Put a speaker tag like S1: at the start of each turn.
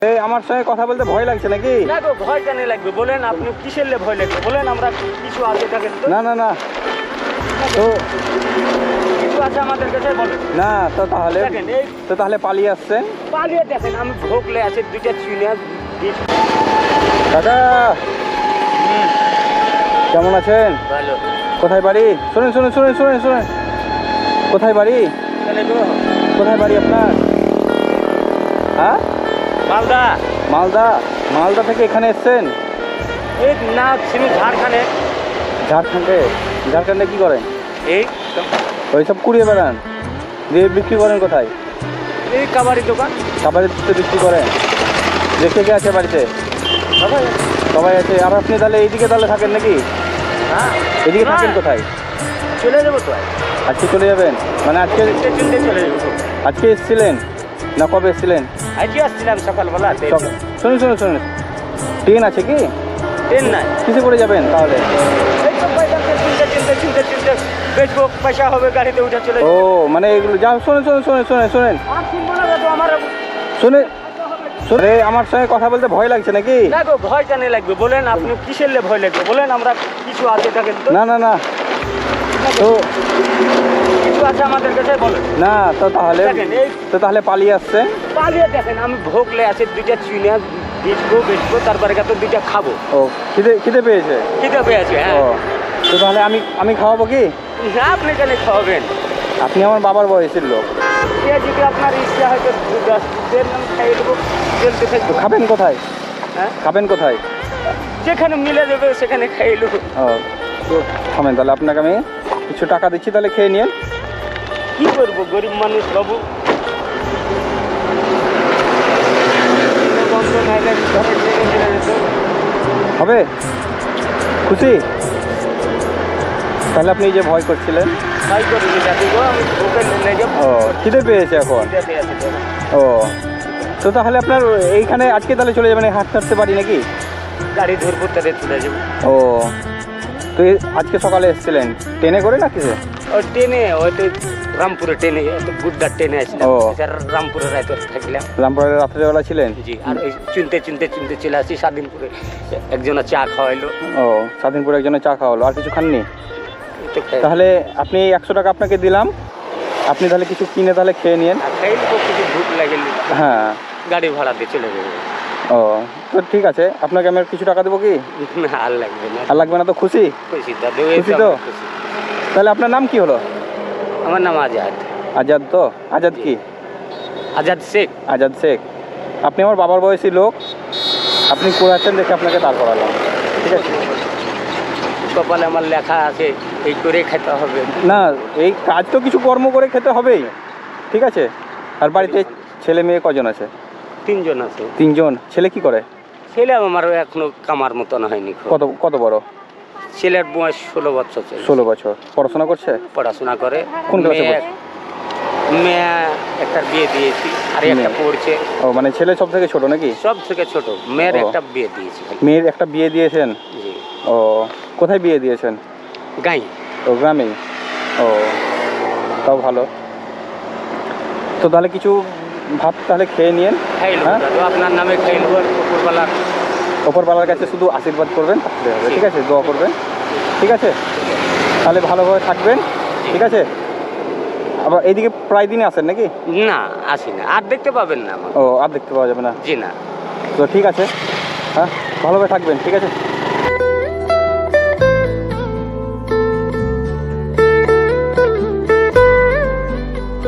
S1: আমার সঙ্গে কথা বলতে ভয় লাগছে নাকি?
S2: না গো, ভয় কেন লাগবে বলেন? আপনি কিসের ভয় লাগবে বলেন? আমরা কিছু আগে থাকেন তো?
S1: না না না, তো
S2: কিছু আছে আমাদের কাছে বলেন
S1: না, তো তাহলে
S2: দেখেন এই
S1: তো তাহলে পালিয়ে আসছেন?
S2: পালিয়ে দেখেন আমি ভোগলে আছে দুইটা চুনিয়া দিস।
S1: দাদা কেমন আছেন?
S2: ভালো
S1: কোথায় বাড়ি? শুনেন শুনেন শুনেন শুনেন শুনেন, কোথায় বাড়ি?
S2: তাহলে গো
S1: কোথায় বাড়ি আপনার? হ্যাঁ,
S2: মালদা।
S1: মালদা। মালদা থেকে এখানে এসছেন?
S2: এই না ছিল ঝাড়খণ্ডে।
S1: ঝাড়খণ্ডে? ঝাড়খণ্ডে কি করেন?
S2: এই
S1: ওই সব কুড়িয়ে বেড়ান, দিয়ে বিক্রি করেন কোথায়?
S2: এই কাবাড়ি দোকান।
S1: খাবারের বিক্রি করেন? কে কে আছে বাড়িতে?
S2: সবাই
S1: সবাই আছে। আর আপনি তাহলে এইদিকে তাহলে থাকেন নাকি?
S2: হ্যাঁ,
S1: এদিকে থাকেন কোথায়?
S2: চলে যাবো তো
S1: আজকে চলে যাবেন? মানে আজকে
S2: চলে যাবো।
S1: আজকে এসেছিলেন না কবে এসেছিলেন?
S2: আজকে আসছিলাম সকালবেলা।
S1: শুনুন শুনুন শুনুন, ট্রেন আছে কি?
S2: ট্রেন নাই।
S1: কিসে করে যাবেন তাহলে?
S2: এই তো পয়সা চিনতে বেচবো, পয়সা হবে গাড়িতে উঠে চলে
S1: ও মানে এগুলো যা, শোনেন শোনেন শোনেন শোনেন শোনেন
S2: আর চিনবো না তো আমার।
S1: শুনে শুনে আমার সঙ্গে কথা বলতে ভয় লাগছে নাকি?
S2: না গো, ভয় কেন লাগবে বলেন? আপনি কিসের ভয় লাগবে বলেন? আমরা কিছু আগে থাকেন তো?
S1: না না না, তো
S2: কিছু আছে আমাদের কাছে বলেন
S1: না, তো তাহলে
S2: দেখেন এই
S1: তো তাহলে পালিয়ে আসছেন?
S2: পালিয়ে দেখেন আমি ভোগলে আছে দুইটা চুনিয়া বেচবো তারপরে তো দুইটা খাবো।
S1: ও খিদে খিদে পেয়েছে?
S2: খিদে পেয়েছে
S1: ও,
S2: হ্যাঁ।
S1: তো তাহলে আমি খাওয়াবো কি?
S2: না, আপনি কেন খাওয়াবেন?
S1: আপনি আমার বাবার বয়সের লোক,
S2: সে যদি আপনার ইচ্ছা হয়তো 10 নাম খাইয়ে দেবো, চলতে
S1: তো
S2: থাকবো।
S1: খাবেন কোথায়?
S2: হ্যাঁ,
S1: খাবেন কোথায়?
S2: যেখানে মিলে যাবে সেখানে খাইয়ে দেবো।
S1: ও, তো থামেন, তাহলে আপনাকে আমি কিছু টাকা দিচ্ছি, তাহলে খেয়ে নিন।
S2: কি করবো, গরিব মানুষ বাবু। বন্ধ নাইলে ঘরে ছেড়ে চলে যেত।
S1: হবে? খুশি? তাহলে আপনি যে ভয় করছিলেন?
S2: তাই করিনি যাতে গো, আমি ভোগে নিয়ে যাবো।
S1: ও, খিদে পেয়েছে এখন?
S2: খিদে পেয়েছে তো।
S1: ও, তো তাহলে আপনার এইখানে আজকে তাহলে চলে যাবেন, হাঁটতে হাঁটতে পারি নাকি?
S2: গাড়ি ধরবো তাহলে চলে যাবো।
S1: ও, তো আজকে সকালে এসেছিলেন ট্রেনে করে না কিসে?
S2: ওই ট্রেনে, ওই তো রামপুরে ট্রেনে, গুড্ডার ট্রেনে আসলাম।
S1: ও।
S2: রামপুরে রাতে থাকলাম।
S1: রামপুরের রাত্রেবেলা ছিলেন?
S2: জি, আর এই চিনতে চলে আসি স্বাধীনপুরে। একজনের চা খাওয়াইলো।
S1: ও, স্বাধীনপুরে একজনের চা খাওয়ালো, আর কিছু খাননি?
S2: তো
S1: তাহলে আপনি 100 টাকা আপনাকে দিলাম, আপনি তাহলে কিছু কিনে তাহলে খেয়ে নিন।
S2: খাইলে তো কিছু ভুক লাগেনি,
S1: হ্যাঁ।
S2: গাড়ি ভাড়া দিয়ে চলে যাবো।
S1: ও, তো ঠিক আছে, আপনাকে আমি আর কিছু টাকা দেবো কি?
S2: না, আর লাগবে না।
S1: আর লাগবে না তো? খুশি?
S2: খুশি দাদু,
S1: খুশি তো? তাহলে আপনার নাম কি হলো?
S2: আমার নাম আজাদ।
S1: আজাদ তো? আজাদ কি?
S2: আজাদ শেখ।
S1: আজাদ শেখ। আপনি আমার বাবার বয়সী লোক, আপনি করাচ্ছেন দেখে আপনাকে দাঁড় করালাম, ঠিক আছে?
S2: কপালে আমার লেখা আছে এই করে খেতে হবে।
S1: না, এই কাজ তো কিছু কর্ম করে খেতে হবেই, ঠিক আছে? আর বাড়িতে ছেলে মেয়ে কজন আছে?
S2: 3 জন আছে।
S1: 3 জন। ছেলে কি করে?
S2: ছেলে আমার এখনো কামার মতন হয়নি।
S1: কত কত বড়?
S2: ছেলের বয়স 16 বছর চলছে।
S1: 16 বছর। পড়াশোনা করছে?
S2: পড়াশোনা করে।
S1: কোন ক্লাসে পড়ছে?
S2: মেয়ে একটা বিয়ে দিয়েছি, আর একটা পড়ছে।
S1: ও, মানে ছেলে সব থেকে ছোট নাকি?
S2: সব থেকে ছোট। মেয়ের
S1: ও।
S2: একটা বিয়ে দিয়েছি।
S1: মেয়ের একটা বিয়ে দিয়েছেন?
S2: জি।
S1: ও, কোথায় বিয়ে দিয়েছেন?
S2: গাই।
S1: ও, গ্রামেই। ও, তাও ভালো। তো তাহলে কিছু ভাত তাহলে খেয়ে নিন।
S2: খাইলো
S1: হ্যাঁ,
S2: দাদু, আপনার নামে খাইলো। আর কুকুরবালা
S1: ওপরওয়ালার কাছে শুধু আশীর্বাদ করবেন, তাহলে হবে, ঠিক আছে? দোয়া করবেন, ঠিক আছে? তাহলে ভালোভাবে থাকবেন, ঠিক আছে? আবার এইদিকে প্রায় দিনে আসেন নাকি?
S2: না, আসি না, আর দেখতে পাবেন না আমার।
S1: ও, আর দেখতে পাওয়া যাবে না?
S2: জি না।
S1: তো ঠিক আছে, হ্যাঁ, ভালোভাবে থাকবেন, ঠিক আছে?